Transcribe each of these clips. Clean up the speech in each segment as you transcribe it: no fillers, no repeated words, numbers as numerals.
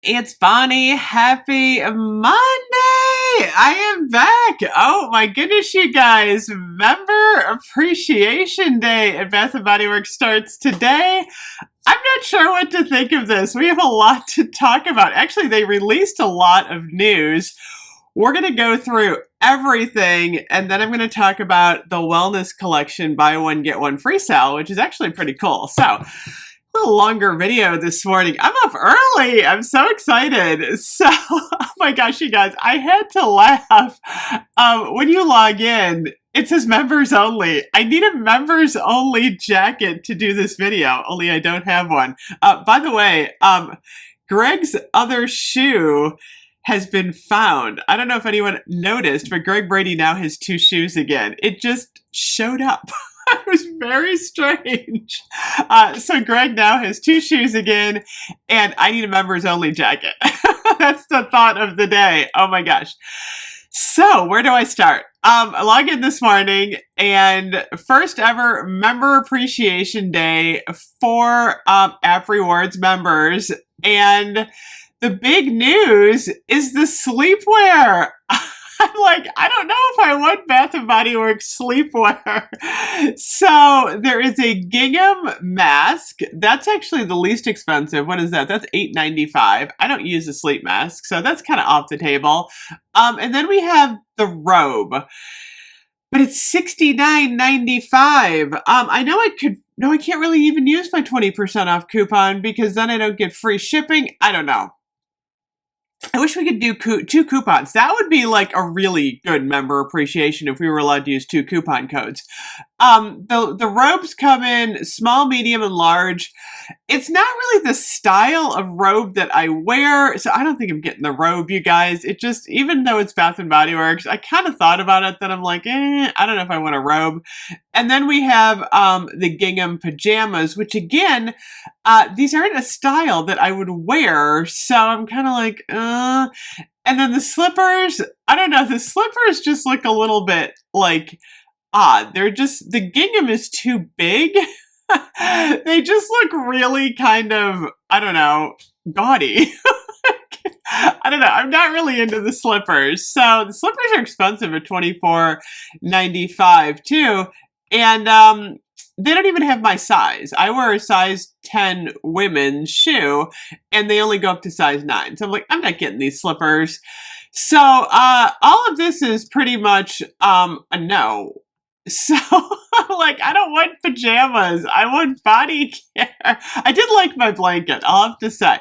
It's Bonnie. Happy Monday! I am back. Oh my goodness, you guys. Member Appreciation Day at Bath& Body Works starts today. I'm not sure what to think of this. We have a lot to talk about. Actually, they released a lot of news. We're going to go through everything, and then I'm going to talk about the wellness collection buy one, get one free sale, which is actually pretty cool. So, a little longer video this morning. I'm up early. I'm so excited. So, oh my gosh, you guys, I had to laugh. When you log in, it says members only. I need a members only jacket to do this video, only I don't have one. By the way, Greg's other shoe has been found. I don't know if anyone noticed, but Greg Brady now has two shoes again. It just showed up. It was very strange. So Greg now has two shoes again, and I need a members only jacket. That's the thought of the day. Oh my gosh. So where do I start? I log in this morning, and first ever Member Appreciation Day for App Rewards members. And the big news is the sleepwear. I'm like, I don't know if I want Bath & Body Works sleepwear. So there is a gingham mask. That's actually the least expensive. What is that? That's $8.95. I don't use a sleep mask, so that's kind of off the table. And then we have the robe, but it's $69.95. I know I could. No, I can't really even use my 20% off coupon because then I don't get free shipping. I don't know. I wish we could do two coupons. That would be like a really good member appreciation if we were allowed to use two coupon codes. The robes come in small, medium, and large. It's not really the style of robe that I wear, so I don't think I'm getting the robe, you guys. It just, even though it's Bath & Body Works, I kind of thought about it, then I'm like, I don't know if I want a robe. And then we have the gingham pajamas, which again, these aren't a style that I would wear, so I'm kind of like, And then the slippers, I don't know, the slippers just look a little bit like odd. They're just, the gingham is too big. They just look really kind of, I don't know, gaudy. I don't know. I'm not really into the slippers. So the slippers are expensive at $24.95 too. And they don't even have my size. I wear a size 10 women's shoe, and they only go up to size 9. So I'm like, I'm not getting these slippers. So all of this is pretty much a no. So, like, I don't want pajamas. I want body care. I did like my blanket, I'll have to say.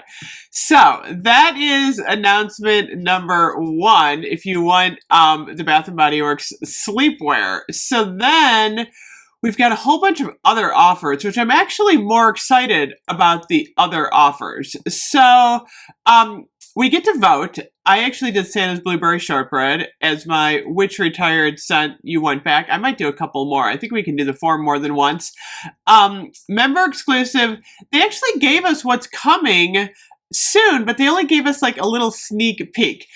So, that is announcement number 1 if you want the Bath & Body Works sleepwear. So then, we've got a whole bunch of other offers, which I'm actually more excited about the other offers. So, we get to vote. I actually did Santa's Blueberry Shortbread as my Which Retired Scent You Want Back. I might do a couple more. I think we can do the 4 more than once. Member exclusive. They actually gave us what's coming soon, but they only gave us like a little sneak peek.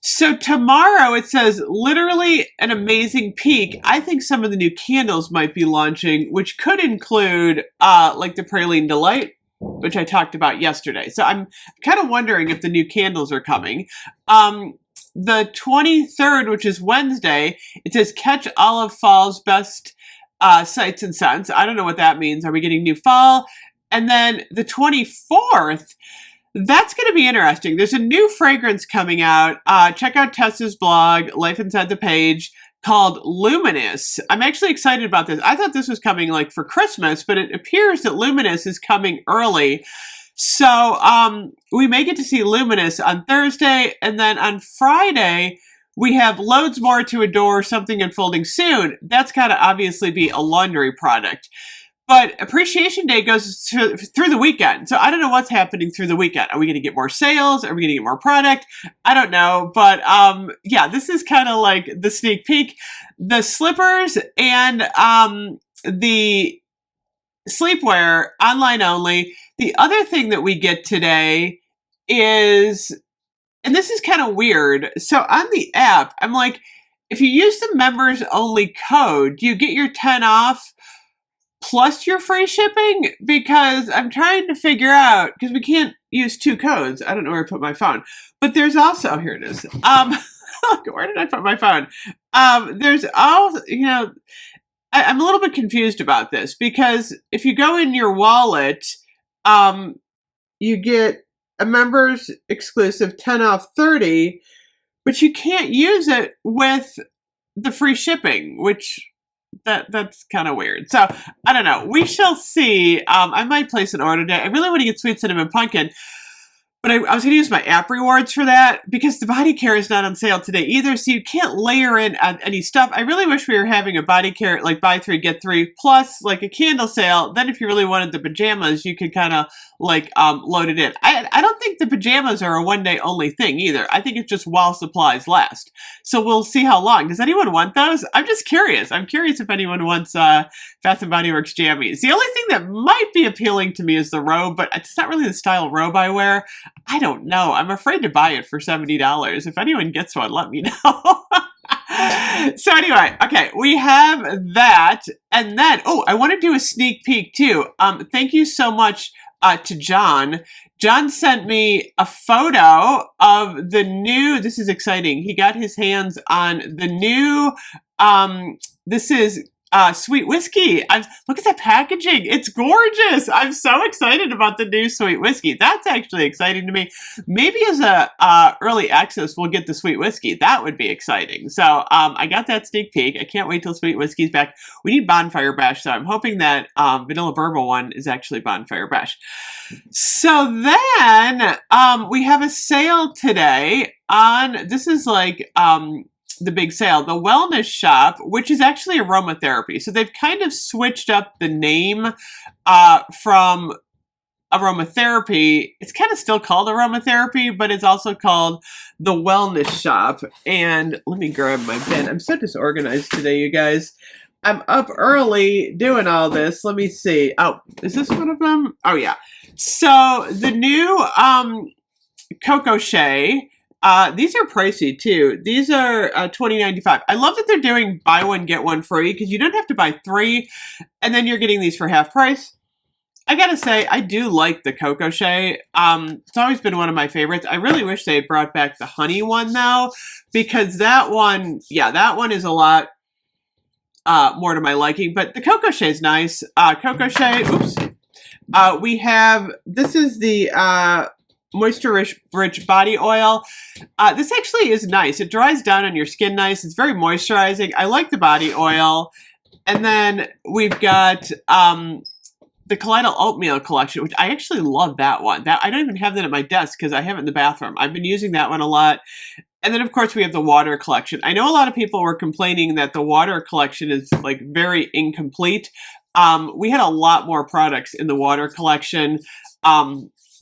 So tomorrow it says literally an amazing peek. I think some of the new candles might be launching, which could include like the Praline Delight, which I talked about yesterday. So I'm kind of wondering if the new candles are coming. The 23rd, which is Wednesday, it says catch all of fall's best sights and scents. I don't know what that means. Are we getting new fall? And then the 24th, that's going to be interesting. There's a new fragrance coming out. Check out Tessa's blog, Life Inside the Page, called Luminous. I'm actually excited about this. I thought this was coming like for Christmas, but it appears that Luminous is coming early. So we may get to see Luminous on Thursday, and then on Friday, we have loads more to adore, something unfolding soon. That's got to obviously be a laundry product. But Appreciation Day goes through the weekend. So I don't know what's happening through the weekend. Are we going to get more sales? Are we going to get more product? I don't know. But yeah, this is kind of like the sneak peek. The slippers and the sleepwear, online only. The other thing that we get today is, and this is kind of weird. So on the app, I'm like, if you use the members only code, do you get your 10 off plus your free shipping? Because I'm trying to figure out, because we can't use 2 codes. I don't know where I put my phone. But there's also, oh, here it is. Where did I put my phone? There's also, I'm a little bit confused about this because if you go in your wallet, you get a members exclusive 10 off 30, but you can't use it with the free shipping, which that's kind of weird. So I don't know. We shall see. I might place an order today. I really want to get sweet cinnamon pumpkin. But I was going to use my app rewards for that because the body care is not on sale today either, so you can't layer in any stuff. I really wish we were having a body care, like buy 3, get 3, plus like a candle sale. Then if you really wanted the pajamas, you could kind of like load it in. I don't think the pajamas are a one-day only thing either. I think it's just while supplies last. So we'll see how long. Does anyone want those? I'm just curious. I'm curious if anyone wants Bath & Body Works jammies. The only thing that might be appealing to me is the robe, but it's not really the style robe I wear. I don't know. I'm afraid to buy it for $70. If anyone gets one, let me know. So anyway, okay, we have that. And then, oh, I want to do a sneak peek too. Thank you so much to John. John sent me a photo of the new, this is exciting. He got his hands on the new, this is Sweet Whiskey. Look at that packaging. It's gorgeous. I'm so excited about the new Sweet Whiskey. That's actually exciting to me. Maybe as a early access, we'll get the Sweet Whiskey. That would be exciting. So I got that sneak peek. I can't wait till Sweet Whiskey's back. We need Bonfire Bash, so I'm hoping that Vanilla Bourbon one is actually Bonfire Bash. So then we have a sale today on, this is like, the big sale, the Wellness Shop, which is actually aromatherapy. So they've kind of switched up the name from aromatherapy. It's kind of still called aromatherapy, but it's also called the Wellness Shop. And let me grab my pen. I'm so disorganized today, you guys. I'm up early doing all this. Let me see. Oh, is this one of them? Oh, yeah. So the new Coco Shea. These are pricey too. These are $20.95. I love that they're doing buy one, get one free because you don't have to buy 3 and then you're getting these for half price. I gotta say, I do like the Coco Shea. It's always been one of my favorites. I really wish they had brought back the honey one though, because that one, yeah, that one is a lot more to my liking, but the Coco Shea is nice. Coco Shea, oops. We have, this is the, moisture-rich body oil. This actually is nice. It dries down on your skin nice. It's very moisturizing. I like the body oil. And then we've got the Colloidal Oatmeal collection, which I actually love that one. That I don't even have that at my desk because I have it in the bathroom. I've been using that one a lot. And then, of course, we have the water collection. I know a lot of people were complaining that the water collection is like very incomplete. We had a lot more products in the water collection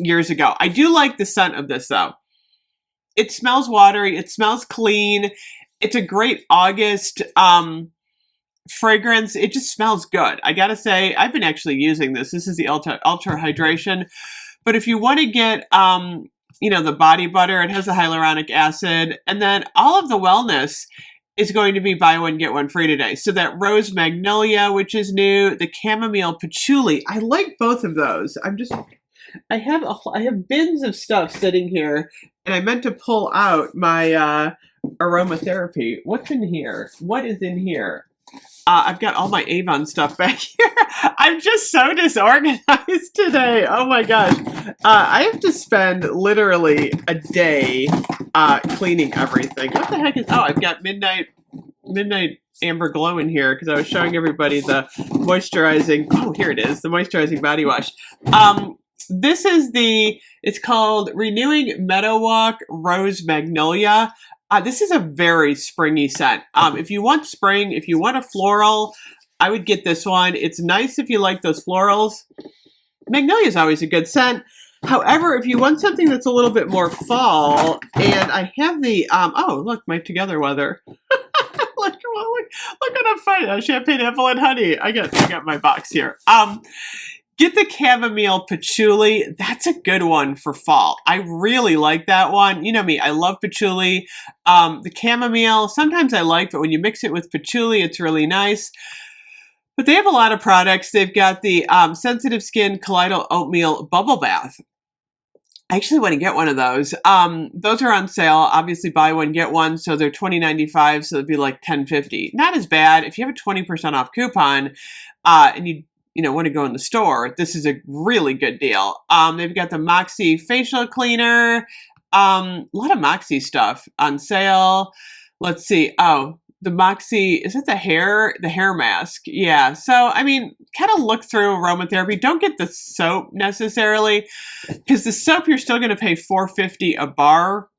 years ago. I do like the scent of this though. It smells watery. It smells clean. It's a great August fragrance. It just smells good. I gotta say, I've been actually using this. This is the Ultra Hydration. But if you want to get, the body butter, it has the hyaluronic acid. And then all of the wellness is going to be buy one, get one free today. So that Rose Magnolia, which is new, the Chamomile Patchouli. I like both of those. I have bins of stuff sitting here, and I meant to pull out my aromatherapy. What's in here? What is in here? I've got all my Avon stuff back here. I'm just so disorganized today. Oh my gosh. I have to spend literally a day cleaning everything. What the heck is... Oh, I've got Midnight Amber Glow in here because I was showing everybody the moisturizing... Oh, here it is. The moisturizing body wash. This is it's called Renewing Meadowwalk Rose Magnolia. This is a very springy scent. If you want spring, if you want a floral, I would get this one. It's nice if you like those florals. Magnolia is always a good scent. However, if you want something that's a little bit more fall, and I have the, oh, look, my Together Weather. look what I'm finding. Champagne apple and honey. I got my box here. Get the Chamomile Patchouli. That's a good one for fall. I really like that one. You know me, I love patchouli. The chamomile, sometimes I like, but when you mix it with patchouli, it's really nice. But they have a lot of products. They've got the Sensitive Skin Colloidal Oatmeal Bubble Bath. I actually want to get one of those. Those are on sale. Obviously, buy one get one, so they're $20.95. So it'd be like $10.50. Not as bad if you have a 20% off coupon, and you know want to go in the store. This is a really good deal. They've got the Moxie facial cleaner. A lot of Moxie stuff on sale. Let's see. Oh, the Moxie, is it the hair mask? Yeah. So, I mean, kind of look through aromatherapy. Don't get the soap necessarily, because the soap you're still going to pay $4.50 a bar.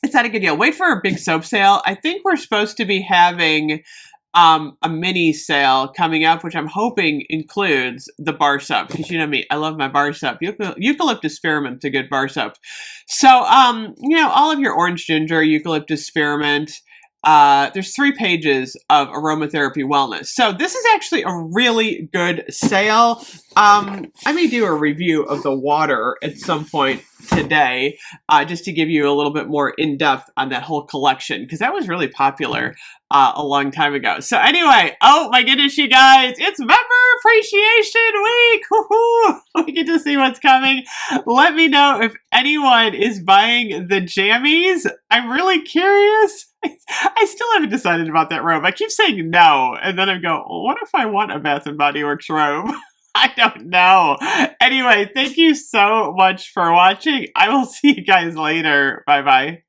It's not a good deal. Wait for a big soap sale. I think we're supposed to be having a mini sale coming up, which I'm hoping includes the bar soap, because you know me, I love my bar soap. Eucalyptus spearmint's a good bar soap. So, you know, all of your orange ginger, eucalyptus spearmint. There's 3 pages of aromatherapy wellness. So this is actually a really good sale. I may do a review of the water at some point today, just to give you a little bit more in depth on that whole collection, because that was really popular a long time ago. So anyway, oh my goodness, you guys, it's Member Appreciation Week. Woo-hoo! We get to see what's coming. Let me know if anyone is buying the Jammies. I'm really curious. I still haven't decided about that robe. I keep saying no, and then I go, what if I want a Bath & Body Works robe? I don't know. Anyway, thank you so much for watching. I will see you guys later. Bye-bye.